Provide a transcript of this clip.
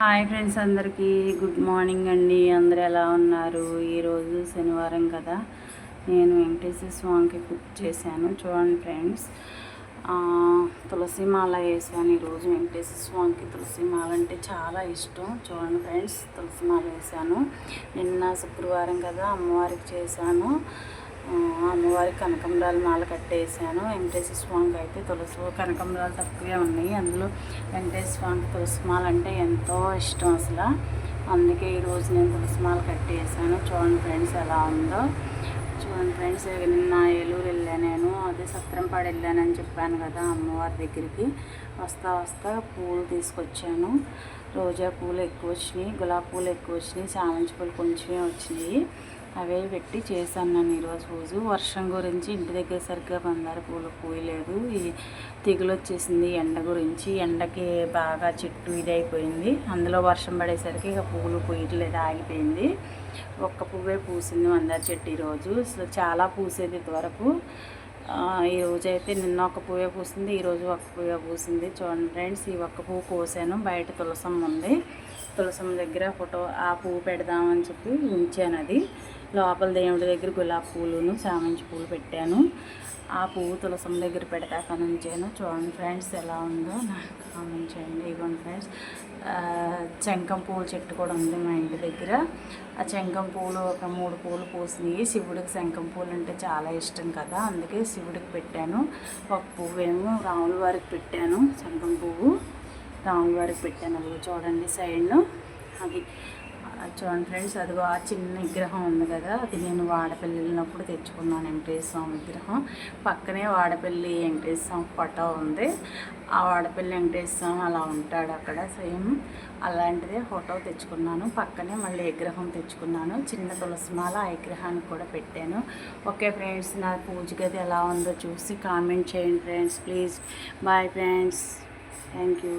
Hi friends, అందరికీ good morning అండి. అందరూ ఎలా ఉన్నారు? ఈరోజు శనివారం కదా, నేను వెంకటేశ్వర స్వామికి పూజ చేశాను. చూడండి ఫ్రెండ్స్, తులసి మాల వేసాను. ఈరోజు వెంకటేశ్వర స్వామికి తులసి మాల అంటే చాలా ఇష్టం. చూడండి ఫ్రెండ్స్, తులసి మాల వేసాను. నిన్న శుక్రవారం కదా, అమ్మవారికి చేశాను. అమ్మవారికి కనకాంబరాలు మాల కట్టేసాను. వెంకటేశ్వర స్వామికి అయితే తులసి కనకాంబరాలు తక్కువే ఉన్నాయి. అందులో వెంకటేశ్వర స్వామికి తులసి మాల అంటే ఎంతో ఇష్టం అసలు. అందుకే ఈరోజు నేను తులసి మాల కట్టేసాను. చూడండి ఫ్రెండ్స్ ఎలా ఉందో. చూడండి ఫ్రెండ్స్, నిన్న ఏలూరు వెళ్ళాను. నేను అదే సత్రంపాడు వెళ్ళానని చెప్పాను కదా, అమ్మవారి దగ్గరికి. వస్తా వస్తా పూలు తీసుకొచ్చాను. రోజా పూలు ఎక్కువ వచ్చినాయి, గులాబీ పూలు ఎక్కువ వచ్చినాయి, చామంతి పూలు కొంచెమే వచ్చినాయి. అవే పెట్టి చేశాను నేను ఈరోజు పూజ. వర్షం గురించి ఇంటి దగ్గర సరిగ్గా బంగారు పూలు పూయలేదు. ఈ తెగులు వచ్చేసింది ఎండ గురించి. ఎండకి బాగా చెట్టు ఇదైపోయింది. అందులో వర్షం పడేసరికి ఇక పువ్వులు పూయట్లేదు, ఆగిపోయింది. ఒక్క పువ్వే పూసింది మందార చెట్టు ఈరోజు. అసలు చాలా పూసేది ఇదివరకు. ఈరోజు అయితే నిన్న ఒక పువ్వే పూసింది, ఈరోజు ఒక పువ్వే పూసింది. చూడండి ఫ్రెండ్స్, ఈ ఒక్క పువ్వు కోసాను. బయట తులసమ్మ ఉంది, తులసమ్మ దగ్గర ఫోటో ఆ పువ్వు పెడదామని చెప్పి ఉంచాను. అది లోపల దేవుడి దగ్గర గులాబీ పూలును చామంతి పూలు పెట్టాను. ఆ పువ్వు తులసమ్మ దగ్గర పెడతాక ఉంచాను. చూడండి ఫ్రెండ్స్ ఎలా ఉందో నాకు కామెంట్ చేయండి. ఇవ్వండి ఫ్రెండ్స్, శంఖం పూల చెట్టు కూడా ఉంది మా ఇంటి దగ్గర. ఆ శంఖం పూలు ఒక 3 పూలు పూసినాయి. శివుడికి శంఖం పూలు అంటే చాలా ఇష్టం కదా, అందుకే శివుడికి పెట్టాను. ఒక పువ్వు ఏమో రాముల వారికి పెట్టాను. శంఖం పువ్వు రాముల వారికి పెట్టాను. అది చూడండి సైడ్లో. అది చూడండి ఫ్రెండ్స్, అదిగో ఆ చిన్న విగ్రహం ఉంది కదా, అది నేను వాడపల్లి వెళ్ళినప్పుడు తెచ్చుకున్నాను. వెంకటేశ్వర స్వామి విగ్రహం పక్కనే వాడపల్లి వెంకటేశ్వర స్వామి ఫోటో ఉంది. ఆ వాడపల్లి వెంకటేశ్వర స్వామి అలా ఉంటాడు అక్కడ, సేమ్ అలాంటిదే ఫోటో తెచ్చుకున్నాను. పక్కనే మళ్ళీ విగ్రహం తెచ్చుకున్నాను. చిన్న తులసిమాల ఆ విగ్రహానికి కూడా పెట్టాను. ఓకే ఫ్రెండ్స్, నా పూజ గది ఎలా ఉందో చూసి కామెంట్ చేయండి friends, please. Bye friends, thank you.